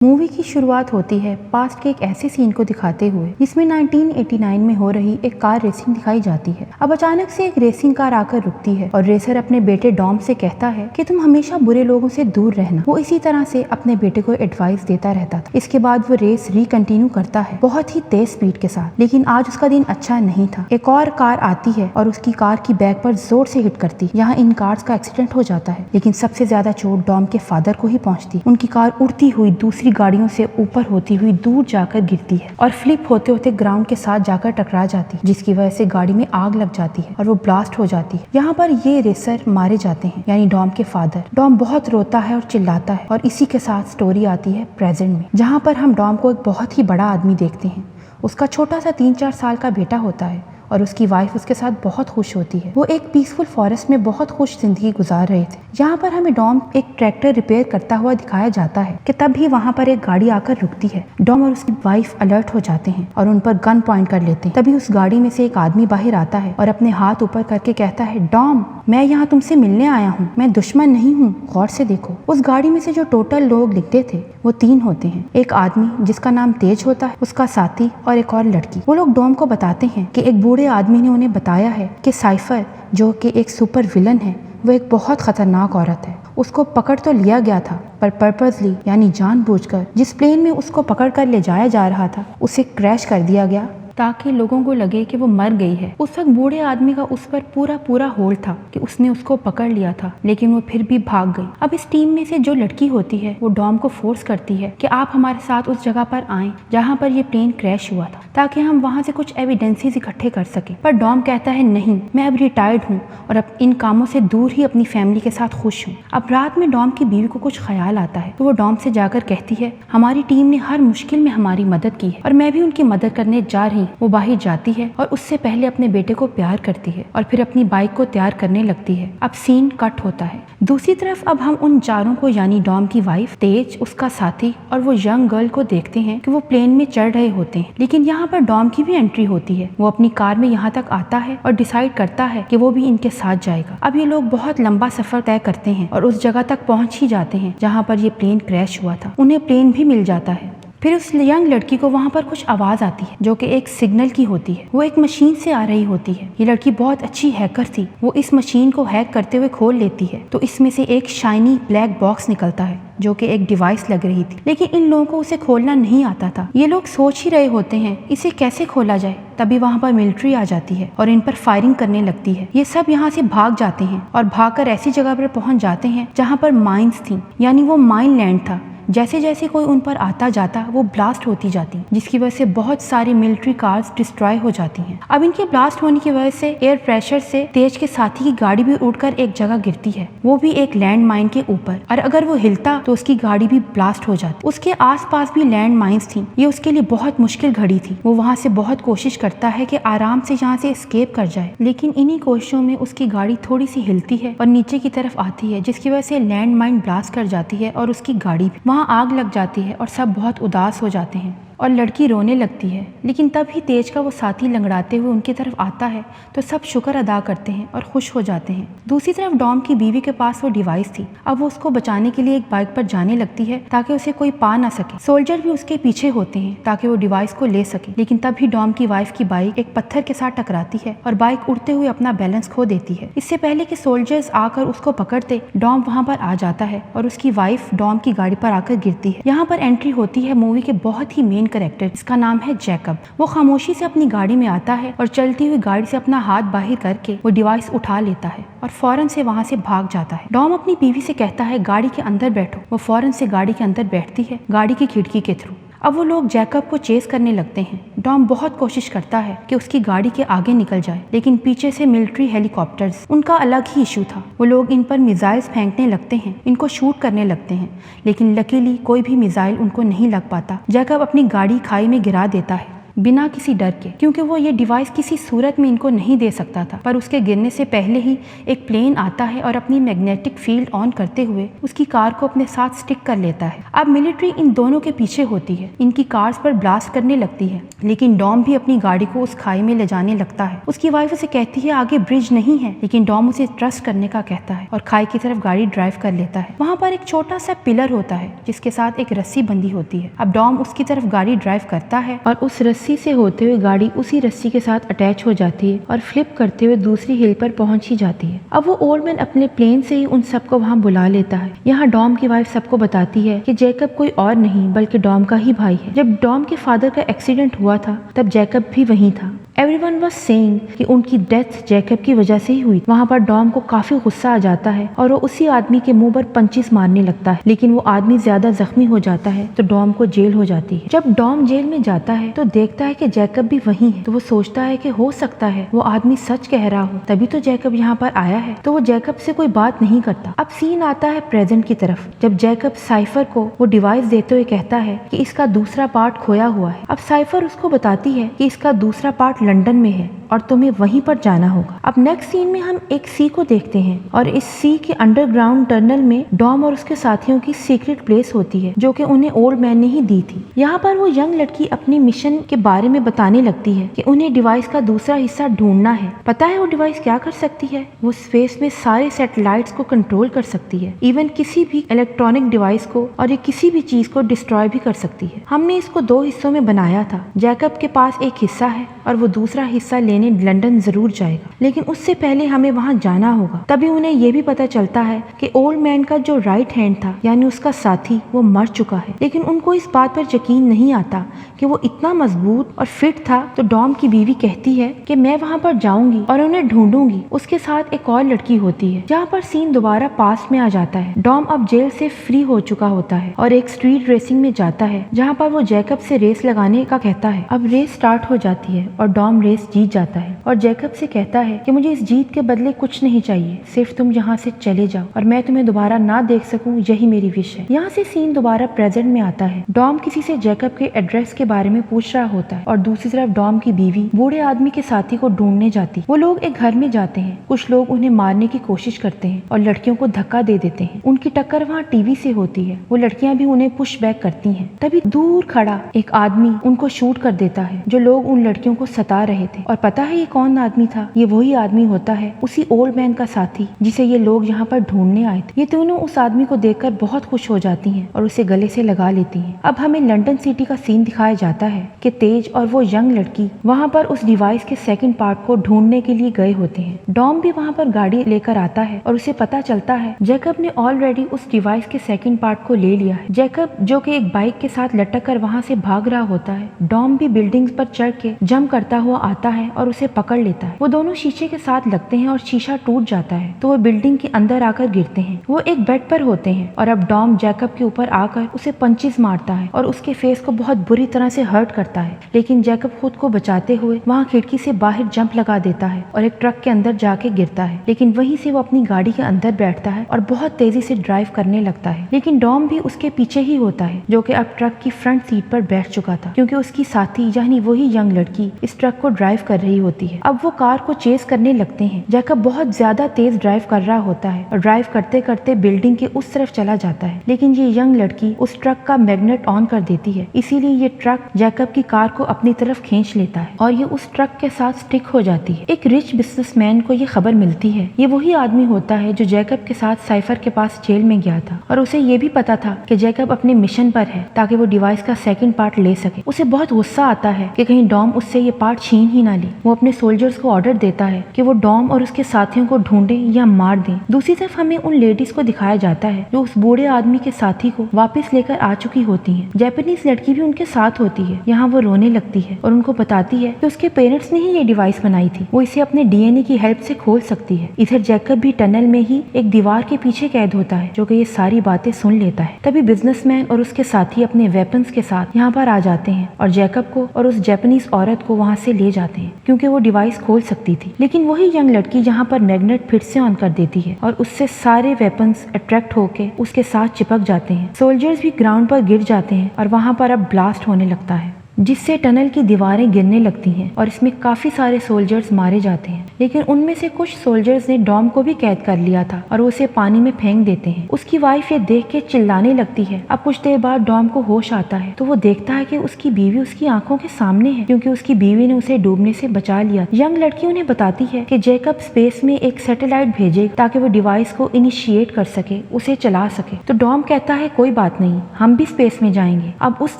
Movie की शुरुआत होती है पास्ट के एक ऐसे सीन को दिखाते हुए जिसमें 1989 में हो रही एक कार रेसिंग दिखाई जाती है। अब अचानक से एक रेसिंग कार आकर रुकती है और रेसर अपने बेटे डॉम से कहता है कि तुम हमेशा बुरे लोगों से दूर रहना। वो इसी तरह से अपने बेटे को एडवाइस देता रहता था। इसके बाद वो रेस रिकंटिन्यू करता है बहुत ही तेज स्पीड के साथ, लेकिन आज उसका दिन अच्छा नहीं था। एक और कार आती है और उसकी कार की बैक पर जोर से हिट करती है। यहाँ इन कार्स का एक्सीडेंट हो जाता है, लेकिन सबसे ज्यादा चोट डॉम के फादर को ही पहुंचती। उनकी कार उड़ती हुई दूसरी गाड़ियों से ऊपर होती हुई दूर जाकर गिरती है और फ्लिप होते होते ग्राउंड के साथ जाकर टकरा जाती है, जिसकी वजह से गाड़ी में आग लग जाती है और वो ब्लास्ट हो जाती है। यहाँ पर ये रेसर मारे जाते हैं, यानी डॉम के फादर। डॉम बहुत रोता है और चिल्लाता है और इसी के साथ स्टोरी आती है प्रेजेंट में, जहाँ पर हम डॉम को एक बहुत ही बड़ा आदमी देखते हैं। उसका छोटा सा 3-4 साल का बेटा होता है और उसकी वाइफ उसके साथ बहुत खुश होती है। वो एक पीसफुल फॉरेस्ट में बहुत खुश जिंदगी गुजार रहे थे। यहाँ पर हमें डॉम एक ट्रैक्टर रिपेयर करता हुआ दिखाया जाता है कि तब ही वहाँ पर एक गाड़ी आकर रुकती है। डॉम और उसकी वाइफ अलर्ट हो जाते हैं और उन पर गन पॉइंट कर लेते हैं। तभी उस गाड़ी में से एक आदमी बाहर आता है और अपने हाथ ऊपर करके कहता है, डॉम, मैं यहाँ तुमसे मिलने आया हूँ, मैं दुश्मन नहीं हूँ, गौर से देखो। उस गाड़ी में से जो टोटल लोग निकले थे वो 3 होते हैं। एक आदमी जिसका नाम तेज होता है, उसका साथी और एक और लड़की। वो लोग डॉम को बताते हैं कि एक बूढ़े आदमी ने उन्हें बताया है कि साइफर, जो कि एक सुपर विलन है, वो एक बहुत खतरनाक औरत है। उसको पकड़ तो लिया गया था, पर पर्पसली यानी जानबूझकर जिस प्लेन में उसको पकड़ कर ले जाया जा रहा था उसे क्रैश कर दिया गया ताकि लोगों को लगे कि वो मर गई है। उस वक्त बूढ़े आदमी का उस पर पूरा होल्ड था कि उसने उसको पकड़ लिया था, लेकिन वो फिर भी भाग गई। अब इस टीम में से जो लड़की होती है वो डॉम को फोर्स करती है कि आप हमारे साथ उस जगह पर आएं जहां पर ये प्लेन क्रैश हुआ था, ताकि हम वहां से कुछ एविडेंसेस इकट्ठे कर सकें। पर डॉम कहता है, नहीं, मैं अब रिटायर्ड हूँ और अब इन कामों से दूर ही अपनी फैमिली के साथ खुश हूँ। अब रात में डॉम की बीवी को कुछ ख्याल आता है तो वो डॉम से जाकर कहती है, हमारी टीम ने हर मुश्किल में हमारी मदद की है और मैं भी उनकी मदद करने जा रही हूँ। वो बाहर जाती है और उससे पहले अपने बेटे को प्यार करती है और फिर अपनी बाइक को तैयार करने लगती है। अब सीन कट होता है। दूसरी तरफ अब हम उन चारों को, यानी डॉम की वाइफ, तेज, उसका साथी और वो यंग गर्ल को देखते हैं कि वो प्लेन में चढ़ रहे होते हैं। लेकिन यहाँ पर डॉम की भी एंट्री होती है। वो अपनी कार में यहाँ तक आता है और डिसाइड करता है कि वो भी इनके साथ जाएगा। अब ये लोग बहुत लंबा सफर तय करते हैं और उस जगह तक पहुंच ही जाते हैं जहाँ पर ये प्लेन क्रैश हुआ था। उन्हें प्लेन भी मिल जाता है। फिर उस यंग लड़की को वहाँ पर कुछ आवाज आती है जो कि एक सिग्नल की होती है। वो एक मशीन से आ रही होती है। ये लड़की बहुत अच्छी हैकर थी। वो इस मशीन को हैक करते हुए खोल लेती है तो इसमें से एक शाइनी ब्लैक बॉक्स निकलता है जो कि एक डिवाइस लग रही थी, लेकिन इन लोगों को उसे खोलना नहीं आता था। ये लोग सोच ही रहे होते हैं इसे कैसे खोला जाए। तभी वहाँ पर मिलिट्री आ जाती है और इन पर फायरिंग करने लगती है। ये सब यहाँ से भाग जाते हैं और भागकर ऐसी जगह पर पहुंच जाते हैं जहाँ पर माइंस थी, यानी वो माइन लैंड था। जैसे जैसे कोई उन पर आता जाता वो ब्लास्ट होती जाती, जिसकी वजह से बहुत सारी मिलिट्री कार्स डिस्ट्रॉय हो जाती हैं। अब इनके ब्लास्ट होने की वजह से एयर प्रेशर से तेज के साथी की गाड़ी भी उड़कर एक जगह गिरती है, वो भी एक लैंड माइन के ऊपर, और अगर वो हिलता तो उसकी गाड़ी भी ब्लास्ट हो जाती। उसके आसपास भी लैंड माइंस थी। ये उसके लिए बहुत मुश्किल घड़ी थी। वो वहाँ से बहुत कोशिश करता है कि आराम से यहाँ से एस्केप कर जाए, लेकिन इन्हीं कोशिशों में उसकी गाड़ी थोड़ी सी हिलती है और नीचे की तरफ आती है, जिसकी वजह से लैंड माइन ब्लास्ट कर जाती है और उसकी गाड़ी भी। आग लग जाती है और सब बहुत उदास हो जाते हैं और लड़की रोने लगती है। लेकिन तब ही तेज का वो साथी लंगड़ाते हुए उनकी तरफ आता है तो सब शुक्र अदा करते हैं और खुश हो जाते हैं। दूसरी तरफ डॉम की बीवी के पास वो डिवाइस थी। अब वो उसको बचाने के लिए एक बाइक पर जाने लगती है ताकि उसे कोई पा ना सके। सोल्जर भी उसके पीछे होते हैं ताकि वो डिवाइस को ले सके, लेकिन तभी डॉम की वाइफ की बाइक एक पत्थर के साथ टकराती है और बाइक उड़ते हुए अपना बैलेंस खो देती है। इससे पहले कि सोल्जर्स आकर उसको पकड़ते, डॉम वहाँ पर आ जाता है और उसकी वाइफ डॉम की गाड़ी पर आकर गिरती है। यहाँ पर एंट्री होती है मूवी के बहुत ही मेन कैरेक्टर, इसका नाम है जैकब। वो खामोशी से अपनी गाड़ी में आता है और चलती हुई गाड़ी से अपना हाथ बाहर करके वो डिवाइस उठा लेता है और फौरन से वहाँ से भाग जाता है। डॉम अपनी बीवी से कहता है, गाड़ी के अंदर बैठो। वो फौरन से गाड़ी के अंदर बैठती है, गाड़ी की खिड़की के थ्रू। अब वो लोग जैकब को चेस करने लगते हैं। डॉम बहुत कोशिश करता है कि उसकी गाड़ी के आगे निकल जाए, लेकिन पीछे से मिलिट्री हेलीकॉप्टर्स, उनका अलग ही इशू था। वो लोग इन पर मिसाइल्स फेंकने लगते हैं, इनको शूट करने लगते हैं, लेकिन लकीली कोई भी मिसाइल उनको नहीं लग पाता। जैकब अपनी गाड़ी खाई में गिरा देता है। बिना किसी डर के, क्योंकि वो ये डिवाइस किसी सूरत में इनको नहीं दे सकता था। पर उसके गिरने से पहले ही एक प्लेन आता है और अपनी मैग्नेटिक फील्ड ऑन करते हुए उसकी कार को अपने साथ स्टिक कर लेता है। अब मिलिट्री इन दोनों के पीछे होती है, इनकी कार्स पर ब्लास्ट करने लगती है, लेकिन डॉम भी अपनी गाड़ी को उस खाई में ले जाने लगता है। उसकी वाइफ उसे कहती है आगे ब्रिज नहीं है, लेकिन डॉम उसे ट्रस्ट करने का कहता है और खाई की तरफ गाड़ी ड्राइव कर लेता है। वहाँ पर एक छोटा सा पिलर होता है जिसके साथ एक रस्सी बंधी होती है। अब डॉम उसकी तरफ गाड़ी ड्राइव करता है और उस रस्सी से होते हुए गाड़ी उसी रस्सी के साथ अटैच हो जाती है और फ्लिप करते हुए दूसरी हिल पर पहुंच ही जाती है। अब वो ओल्ड मैन अपने प्लेन से ही उन सबको वहाँ बुला लेता है। यहाँ डॉम की वाइफ सबको बताती है कि जैकब कोई और नहीं बल्कि डॉम का ही भाई है। जब डॉम के फादर का एक्सीडेंट हुआ था तब जैकब भी वहीं था। एवरीवन वाज सेइंग कि उनकी डेथ जैकब की वजह से ही हुई। वहाँ पर डॉम को काफी गुस्सा आ जाता है और वो उसी आदमी के मुंह पर पंचेस मारने लगता है, लेकिन वो आदमी ज्यादा जख्मी हो जाता है तो डॉम को जेल हो जाती है। जब डॉम जेल में जाता है तो देखता है कि जैकब भी वहीं है, तो वो सोचता है कि हो सकता है वो आदमी सच कह रहा हो, तभी तो जैकब यहाँ पर आया है। तो वो जैकब से कोई बात नहीं करता। अब सीन आता है प्रेजेंट की तरफ, जब जैकब साइफर को वो डिवाइस देते हुए कहता है कि इसका दूसरा पार्ट खोया हुआ है। अब साइफर उसको बताती है कि इसका दूसरा पार्ट लंदन में है और तुम्हें वहीं पर जाना होगा। अब नेक्स्ट सीन में हम एक सी को देखते हैं और इस सी के अंडरग्राउंड टनल में डॉम और उसके साथियों की सीक्रेट प्लेस होती है जो कि उन्हें ओल्ड मैन ने ही दी थी। यहाँ पर वो यंग लड़की अपनी मिशन के बारे में बताने लगती है कि उन्हें डिवाइस का दूसरा हिस्सा ढूंढना है। पता है वो डिवाइस क्या कर सकती है? वो स्पेस में सारे सैटेलाइट्स को कंट्रोल कर सकती है, इवन किसी भी इलेक्ट्रॉनिक डिवाइस को, और ये किसी भी चीज को डिस्ट्रॉय भी कर सकती है। हमने इसको 2 हिस्सों में बनाया था। जैकब के पास एक हिस्सा है और वो दूसरा हिस्सा लेने लंदन जरूर जाएगा, लेकिन उससे पहले हमें वहाँ जाना होगा। तभी उन्हें ये भी पता चलता है कि ओल्ड मैन का जो राइट हैंड था यानी उसका साथी वो मर चुका है, लेकिन उनको इस बात पर यकीन नहीं आता कि वो इतना मजबूत और फिट था। तो डॉम की बीवी कहती है कि मैं वहाँ पर जाऊंगी और उन्हें ढूंढूंगी। उसके साथ एक और लड़की होती है। जहाँ पर सीन दोबारा पास में आ जाता है। डॉम अब जेल से फ्री हो चुका होता है और एक स्ट्रीट रेसिंग में जाता है जहाँ पर वो जैकब से रेस लगाने का कहता है। अब रेस स्टार्ट हो जाती है और डॉम रेस जीत जाता है और जैकब से कहता है कि मुझे इस जीत के बदले कुछ नहीं चाहिए, सिर्फ तुम यहाँ से चले जाओ और मैं तुम्हें दोबारा ना देख सकूं, यही मेरी विश है। यहाँ से सीन दोबारा प्रेजेंट में आता है। डॉम किसी से जैकब के एड्रेस के बारे में पूछ रहा होता है और दूसरी तरफ डॉम की बीवी बूढ़े आदमी के साथी को ढूंढने जाती। वो लोग एक घर में जाते हैं। कुछ लोग उन्हें मारने की कोशिश करते हैं और लड़कियों को धक्का दे देते हैं। उनकी टक्कर वहाँ टीवी से होती है। वो लड़कियां भी उन्हें पुश बैक करती हैं। तभी दूर खड़ा एक आदमी उनको शूट कर देता है जो लोग उन लड़कियों को सता रहे थे। और पता है ये कौन आदमी था? ये वही आदमी होता है, उसी ओल्ड मैन का साथी जिसे ये लोग यहाँ पर ढूंढने आए थे। ये दोनों उस आदमी को देखकर बहुत खुश हो जाती हैं और उसे गले से लगा लेती हैं। अब हमें लंदन सिटी का सीन दिखाया जाता है कि तेज और वो यंग लड़की वहाँ पर उस डिवाइस के सेकंड पार्ट को ढूंढने के लिए गए होते हैं। डॉम भी वहाँ पर गाड़ी लेकर आता है और उसे पता चलता है जैकब ने ऑलरेडी उस डिवाइस के सेकंड पार्ट को ले लिया है। जैकब जो कि एक बाइक के साथ लटक कर वहाँ से भाग रहा होता है। डॉम भी बिल्डिंग्स पर चढ़ के जंप करता हुआ आता है और उसे पकड़ लेता है। वो दोनों शीशे के साथ लगते हैं और शीशा टूट जाता है तो वो बिल्डिंग के अंदर आकर गिरते हैं। वो एक बेड पर होते हैं और अब डॉम जैकब के ऊपर आकर उसे पंचेस मारता है और उसके फेस को बहुत बुरी तरह से हर्ट करता है, लेकिन जैकब खुद को बचाते हुए वहाँ खिड़की से बाहर जंप लगा देता है और एक ट्रक के अंदर जाके गिरता है। लेकिन वहीं से वो अपनी गाड़ी के अंदर बैठता है और बहुत तेजी से ड्राइव करने लगता है। लेकिन डॉम भी उसके पीछे ही होता है जो कि अब ट्रक की फ्रंट सीट पर बैठ चुका था, क्योंकि उसकी साथी यानी वही यंग लड़की इस ट्रक को ड्राइव कर रही होती है। अब वो कार को चेस करने लगते हैं। जैकब बहुत ज्यादा तेज ड्राइव कर रहा होता है और ड्राइव करते करते बिल्डिंग के उस तरफ चला जाता है, लेकिन ये यंग लड़की उस ट्रक का मैग्नेट ऑन कर देती है, इसीलिए ये ट्रक जैकब की कार को अपनी तरफ खींच लेता है और ये उस ट्रक के साथ स्टिक हो जाती है। एक रिच बिजनेसमैन को ये खबर मिलती है। ये वही आदमी होता है जो जैकब के साथ साइफर के पास जेल में गया था और उसे ये भी पता था कि जैकब अपने मिशन पर है ताकि वो डिवाइस का सेकंड पार्ट ले सके। उसे बहुत गुस्सा आता है कि कहीं डॉम उससे ये पार्ट छीन ही ना ले। वो अपने सोल्जर्स को ऑर्डर देता है कि वो डॉम और उसके साथियों को ढूंढे या मार दें। दूसरी तरफ हमें उन लेडीज को दिखाया जाता है जो उस बूढ़े आदमी के साथी को वापस लेकर आ चुकी होती हैं। जापानीज लड़की भी उनके साथ होती है। यहाँ वो रोने लगती है और उनको बताती है कि उसके पेरेंट्स ने ही ये डिवाइस बनाई थी, वो इसे अपने डीएनए की हेल्प से खोल सकती है। इधर जैकब भी टनल में ही एक दीवार के पीछे कैद होता है जो कि ये सारी बातें सुन लेता है। तभी बिजनेसमैन और उसके साथी अपने वेपन्स के साथ यहाँ पर आ जाते हैं और जैकब को और उस जापानीज औरत को वहाँ से ले जाते हैं क्योंकि वो डिवाइस खोल सकती थी। लेकिन वही यंग लड़की यहाँ पर मैग्नेट फिर से ऑन कर देती है और उससे सारे वेपन्स अट्रैक्ट होके उसके साथ चिपक जाते हैं। सोल्जर्स भी ग्राउंड पर गिर जाते हैं और वहाँ पर अब ब्लास्ट होने लगता है। जिससे टनल की दीवारें गिरने लगती हैं और इसमें काफी सारे सोल्जर्स मारे जाते हैं। लेकिन उनमें से कुछ सोल्जर्स ने डॉम को भी कैद कर लिया था और उसे पानी में फेंक देते हैं। उसकी वाइफ ये देख के चिल्लाने लगती है। अब कुछ देर बाद डॉम को होश आता है तो वो देखता है कि उसकी बीवी उसकी आंखों के सामने है, क्योंकि उसकी बीवी ने उसे डूबने से बचा लिया। यंग लड़की उन्हें बताती है कि जैकब स्पेस में एक सैटेलाइट भेजे ताकि वो डिवाइस को इनिशिएट कर सके, उसे चला सके। तो डॉम कहता है कोई बात नहीं, हम भी स्पेस में जाएंगे। अब उस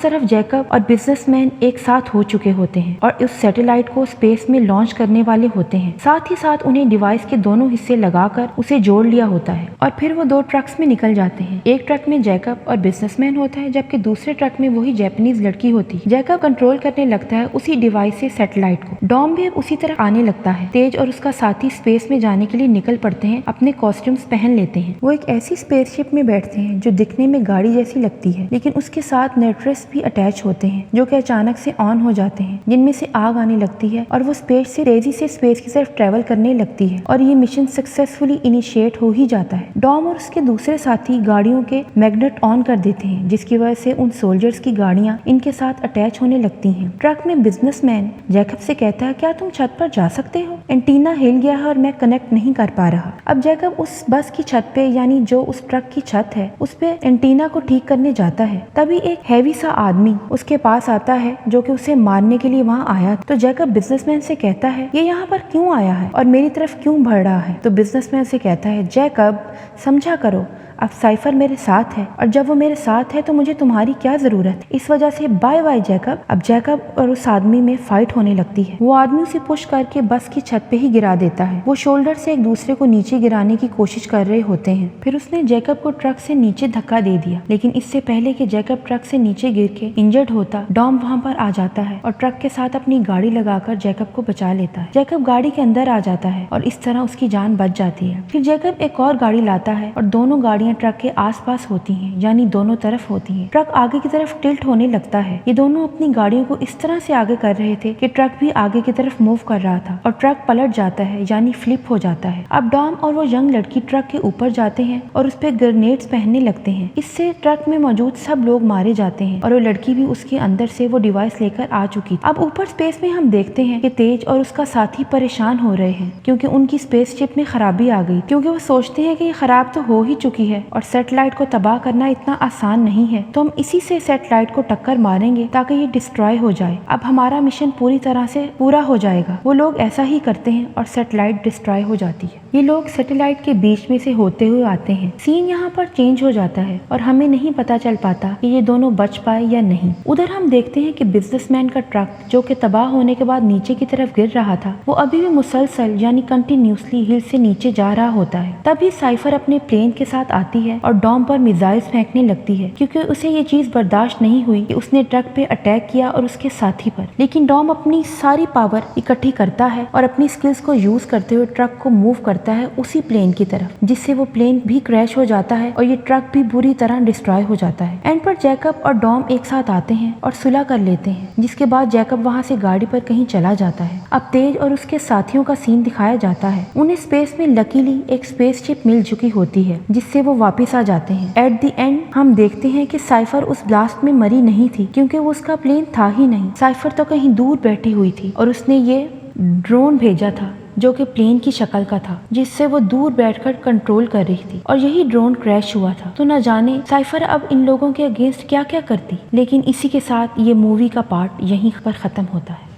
तरफ जैकब और बिजनेसमैन एक साथ हो चुके होते हैं और उस सैटेलाइट को स्पेस में लॉन्च करने वाले होते हैं। साथ ही साथ उन्हें डिवाइस के दोनों हिस्से लगाकर उसे जोड़ लिया होता है और फिर वो 2 ट्रक्स में निकल जाते हैं। एक ट्रक में जैकब और बिजनेसमैन होता है, जबकि दूसरे ट्रक में वही जापानीज लड़की होती है। जैकब कंट्रोल करने लगता है उसी डिवाइस से सैटेलाइट को। डॉम भी अब उसी तरफ आने लगता है। तेज और उसका साथी स्पेस में जाने के लिए निकल पड़ते हैं, अपने कॉस्ट्यूम्स पहन लेते हैं। वो एक ऐसी स्पेसशिप में बैठते हैं जो दिखने में गाड़ी जैसी लगती है, लेकिन उसके साथ नेट्रेस भी अटैच होते हैं जो कि अचानक से ऑन हो जाते हैं, जिनमें से आग आने लगती है और वो स्पेस से तेजी से स्पेस की तरफ ट्रेवल करने लगती है और ये मिशन सक्सेसफुली इनिशिएट हो ही जाता है। डॉम और उसके दूसरे साथी गाड़ियों के मैग्नेट ऑन कर देते हैं, जिसकी वजह से उन सोल्जर्स की गाड़ियां इनके साथ अटैच होने लगती हैं। ट्रक में बिजनेसमैन जैकब से कहता है क्या तुम छत पर जा सकते हो? एंटीना हिल गया है और मैं कनेक्ट नहीं कर पा रहा। अब जैकब उस बस की छत पे, यानी जो उस ट्रक की छत है, उस पे एंटीना को ठीक करने जाता है। तभी एक हैवी सा आदमी उसके पास आता है जो कि उसे मारने के लिए वहाँ आया। तो जैकब बिजनेसमैन से कहता है ये यहाँ पर क्यों आया है और मेरी तरफ क्यों बढ़ रहा है? तो बिजनेसमैन से कहता है जैकब समझा करो, अब साइफर मेरे साथ है और जब वो मेरे साथ है तो मुझे तुम्हारी क्या जरूरत, इस वजह से बाय बाय जैकब। अब जैकब और उस आदमी में फाइट होने लगती है। वो आदमी उसे पुश करके बस की छत पे ही गिरा देता है। वो शोल्डर से एक दूसरे को नीचे गिराने की कोशिश कर रहे होते हैं। फिर उसने जैकब को ट्रक से नीचे धक्का दे दिया, लेकिन इससे पहले कि जैकब ट्रक से नीचे गिर के इंजर्ड होता, डॉम वहाँ पर आ जाता है और ट्रक के साथ अपनी गाड़ी लगाकर जैकब को बचा लेता है। जैकब गाड़ी के अंदर आ जाता है और इस तरह उसकी जान बच जाती है। फिर जैकब एक और गाड़ी लाता है और दोनों गाड़ियां ट्रक के आसपास होती हैं, यानी दोनों तरफ होती हैं। ट्रक आगे की तरफ टिल्ट होने लगता है। ये दोनों अपनी गाड़ियों को इस तरह से आगे कर रहे थे कि ट्रक भी आगे की तरफ मूव कर रहा था और ट्रक पलट जाता है, यानी फ्लिप हो जाता है। अब डॉम और वो यंग लड़की ट्रक के ऊपर जाते हैं और उस पे ग्रेनेड्स पहनने लगते हैं। इससे ट्रक में मौजूद सब लोग मारे जाते हैं और वो लड़की भी उसके अंदर से वो डिवाइस लेकर आ चुकी थी। अब ऊपर स्पेस में हम देखते हैं कि तेज और उसका साथी परेशान हो रहे हैं क्योंकि उनकी स्पेसशिप में खराबी आ गई, क्योंकि वो सोचते हैं कि ये खराब तो हो ही चुकी है और सैटेलाइट को तबाह करना इतना आसान नहीं है, तो हम इसी से सैटेलाइट को टक्कर मारेंगे ताकि ये डिस्ट्रॉय हो जाए। अब हमारा मिशन पूरी तरह से पूरा हो जाएगा। वो लोग ऐसा ही करते हैं और सैटेलाइट डिस्ट्रॉय हो जाती है। ये लोग सैटेलाइट के बीच में से होते हुए आते हैं। सीन यहाँ पर चेंज हो जाता है और हमें नहीं पता चल पाता कि ये दोनों बच पाए या नहीं। उधर हम देखते हैं कि बिजनेसमैन का ट्रक जो कि तबाह होने के बाद नीचे की तरफ गिर रहा था, वो अभी भी मुसलसल यानी कंटिन्यूसली हिल से नीचे जा रहा होता है। तभी साइफर अपने प्लेन के साथ आती है और डॉम पर मिसाइल्स फेंकने लगती है, क्योंकि उसे ये चीज बर्दाश्त नहीं हुई कि उसने ट्रक पे अटैक किया और उसके साथी पर। लेकिन डॉम अपनी सारी पावर इकट्ठी करता है और अपनी स्किल्स को यूज करते हुए ट्रक को मूव करता है उसी प्लेन की तरफ, जिससे वो प्लेन भी क्रैश हो जाता है और ये ट्रक भी बुरी तरह डिस्ट्रॉय हो जाता है। एंड पर जैकब और डॉम एक साथ आते हैं और सुलह कर लेते हैं, जिसके बाद जैकब वहाँ से गाड़ी पर कहीं चला जाता है। अब तेज और उसके साथियों का सीन दिखाया जाता है। उन्हें स्पेस में लकीली एक स्पेसशिप मिल चुकी होती है, जिससे वो वापस आ जाते हैं। एट द एंड हम देखते हैं कि साइफर उस ब्लास्ट में मरी नहीं थी, क्योंकि वो उसका प्लेन था ही नहीं। साइफर तो कहीं दूर बैठी हुई थी और उसने ये ड्रोन भेजा था जो कि प्लेन की शक्ल का था, जिससे वो दूर बैठकर कंट्रोल कर रही थी और यही ड्रोन क्रैश हुआ था। तो न जाने साइफर अब इन लोगों के अगेंस्ट क्या क्या करती। लेकिन इसी के साथ ये मूवी का पार्ट यहीं पर खत्म होता है।